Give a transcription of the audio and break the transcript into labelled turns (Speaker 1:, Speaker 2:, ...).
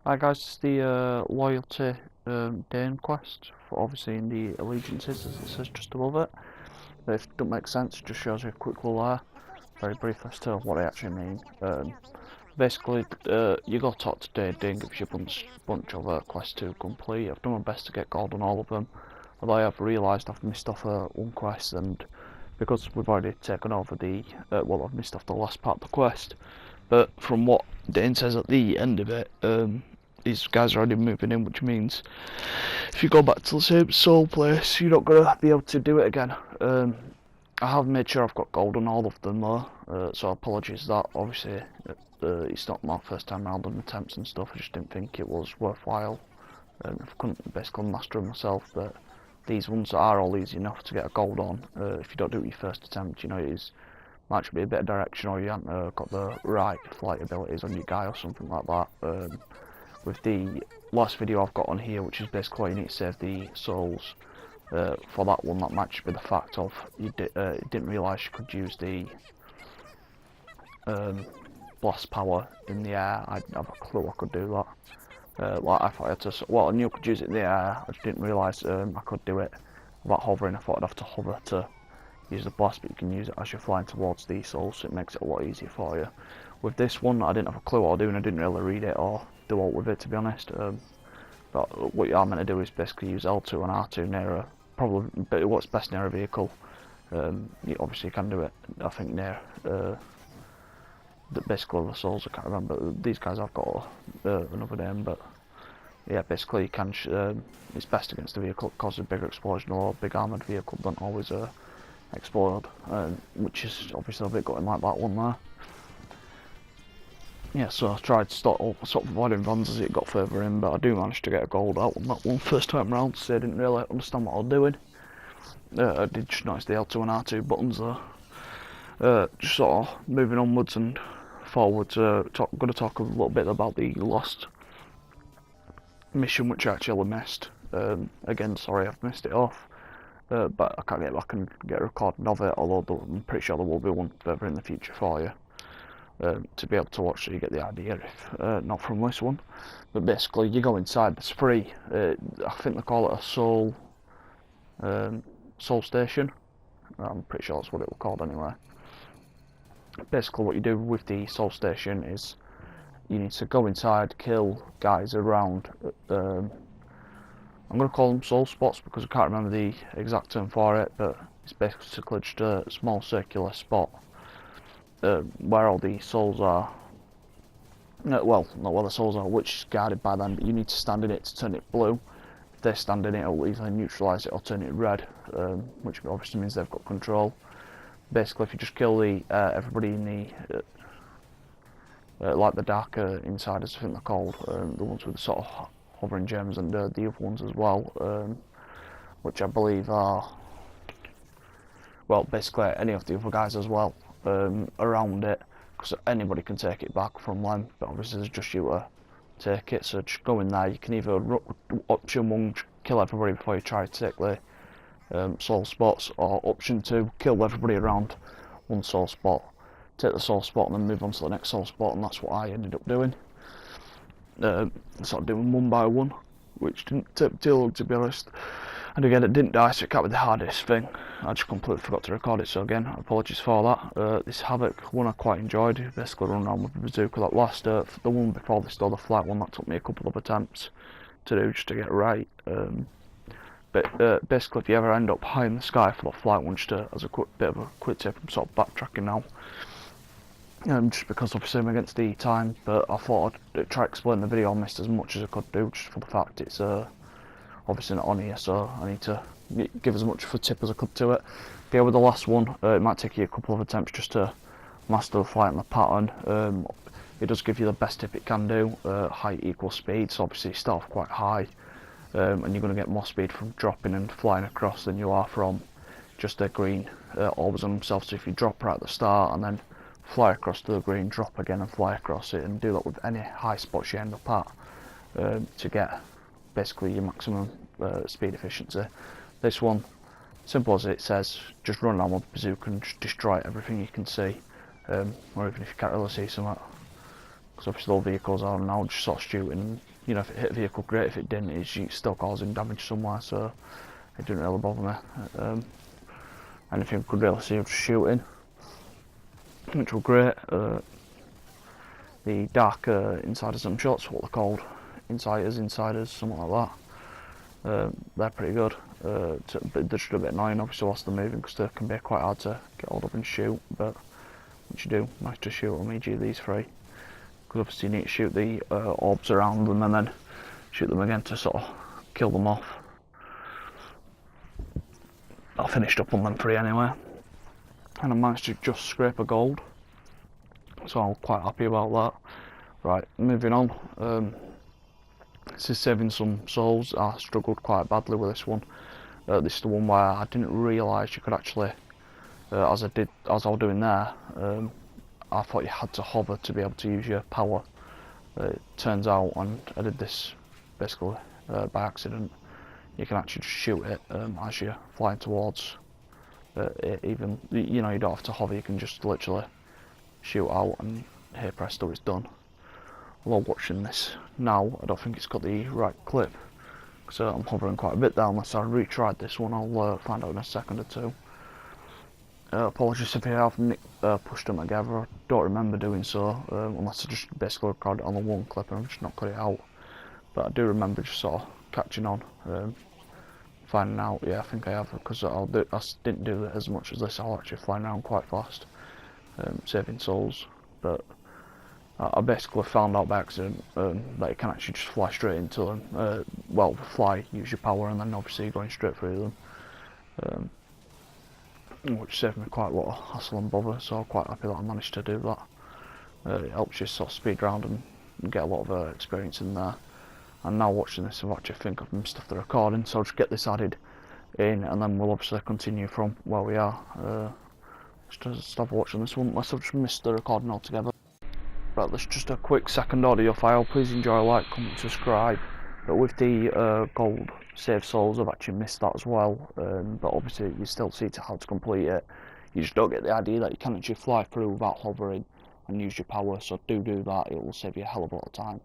Speaker 1: Hi guys, it's the loyalty Dane quest for obviously in the allegiances as it says just above it. But if it doesn't make sense, it just shows you a quick little very brief as to what I actually mean. Basically, you go talk to Dane. Dane gives you a bunch of quests to complete. I've done my best to get gold on all of them, although I have realised I've missed off one quest, and because we've already taken over the well, I've missed off the last part of the quest. But from what Dane says at the end of it, these guys are already moving in, which means if you go back to the same soul place, you're not gonna be able to do it again. I have made sure I've got gold on all of them though, so apologies that obviously it's not my first time round on attempts and stuff. I just didn't think it was worthwhile. I couldn't basically master them myself, but these ones are all easy enough to get a gold on. If you don't do it your first attempt, you know it is might be a bit of direction, or you haven't got the right flight abilities on your guy or something like that. With the last video I've got on here, which is basically you need to save the souls for that one, that might just be the fact of you didn't realise you could use the blast power in the air. I didn't have a clue I could do that. Like I thought I had to, well, I knew I could use it in the air, I just didn't realise I could do it without hovering. I thought I'd have to hover to use the blast, but you can use it as you're flying towards the souls, so it makes it a lot easier for you. With this one, I didn't have a clue what I was doing. I didn't really read it or do all with it, to be honest. But what you are meant to do is basically use L2 and R2 near a probably what's best near a vehicle. You obviously can do it, I think, near basically the souls. I can't remember. These guys have got another name, but yeah, basically you can. It's best against the vehicle. It causes a bigger explosion, or a big armoured vehicle don't always explode, which is obviously a bit gutting like that one there. Yeah, so I tried to stop avoiding vans as it got further in, but I do manage to get a gold out on that one first time round, so I didn't really understand what I was doing. I did just notice the L2 and R2 buttons there. Just sort of moving onwards and forwards. Going to talk a little bit about the lost mission, which I actually missed. Again, sorry I've missed it off. But I can't get back and get a recording of it, although I'm pretty sure there will be one further in the future for you to be able to watch, so you get the idea, if not from this one. But basically, you go inside, it's free. I think they call it a soul station. I'm pretty sure that's what it was called anyway. Basically, what you do with the soul station is you need to go inside, kill guys around. I'm going to call them soul spots because I can't remember the exact term for it, but it's basically just a small circular spot where all the souls are. No, well, not where the souls are, which is guarded by them, but you need to stand in it to turn it blue. If they stand in it, it'll either neutralise it or turn it red, which obviously means they've got control. Basically, if you just kill everybody in the like the darker insiders, I think they're called, the ones with the sort of hovering gems, and the other ones as well, which I believe are, well, basically any of the other guys as well, around it, because anybody can take it back from them, but obviously it's just you to take it. So just go in there. You can either option 1, kill everybody before you try to take the soul spots, or option 2, kill everybody around one soul spot, take the soul spot and then move on to the next soul spot, and that's what I ended up doing. Sort of doing one by one, which didn't take too long, to be honest. And again, it didn't die, so it can't be the hardest thing. I just completely forgot to record it, so again, apologies for that. This Havoc one I quite enjoyed. Basically run around with the bazooka. That last, the one before this, the flight one, that took me a couple of attempts to do just to get it right. But basically, if you ever end up high in the sky for that flight one, just as a bit of a quick tip, I'm sort of backtracking now. Just because obviously I'm against the time, but I thought I'd try to explain the video. I missed as much as I could do, just for the fact it's obviously not on here, so I need to give as much of a tip as I could to it. But yeah, with the last one, it might take you a couple of attempts just to master the flight and the pattern. It does give you the best tip it can do. Height equals speed, so obviously you start off quite high, and you're going to get more speed from dropping and flying across than you are from just a green always on themselves. So if you drop right at the start and then fly across to the green, drop again and fly across it, and do that with any high spots you end up at, to get basically your maximum speed efficiency. This one, simple as it says, just run around with the bazooka and just destroy everything you can see, or even if you can't really see something, because obviously all vehicles are now just sort of shooting and you know, if it hit a vehicle, great. If it didn't, it's still causing damage somewhere, so it didn't really bother me. Anything could really see was shooting, which were great. The dark insiders, I'm sure that's what they're called, insiders, something like that. They're pretty good. They're just a bit annoying, obviously, whilst they're moving, because they can be quite hard to get hold of and shoot. But once you do, nice to shoot them, e.g. these three. Because obviously you need to shoot the orbs around them and then shoot them again to sort of kill them off. I finished up on them three anyway, and I managed to just scrape a gold, so I'm quite happy about that. Right, moving on. This is saving some souls. I struggled quite badly with this one. This is the one where I didn't realise you could actually, as I was doing there, I thought you had to hover to be able to use your power. It turns out, and I did this basically by accident, you can actually just shoot it as you're flying towards it. Even, you know, you don't have to hover, you can just literally shoot out, and here presto, it's done. Although watching this now, I don't think it's got the right clip, so I'm hovering quite a bit there. Unless I retried this one, I'll find out in a second or two. Apologies if I haven't pushed them together. I don't remember doing so, unless I just basically recorded it on the one clip and I've just not cut it out. But I do remember just sort of catching on, finding out. Yeah, I think I have, because I didn't do it as much as this. I'll actually fly around quite fast, saving souls. But I basically found out by accident that you can actually just fly straight into them. Well, fly, use your power, and then obviously you're going straight through them. Which saved me quite a lot of hassle and bother, so I'm quite happy that I managed to do that. It helps you sort of speed around and get a lot of experience in there. And now watching this, I actually think I've missed off the recording, so I'll just get this added in, and then we'll obviously continue from where we are. Just have a watch on this one, unless I've just missed the recording altogether. Right, that's just a quick second audio file. Please enjoy, like, comment, subscribe. But with the gold save souls, I've actually missed that as well. But obviously you still see how to complete it. You just don't get the idea that you can actually fly through without hovering and use your power, so do that. It will save you a hell of a lot of time.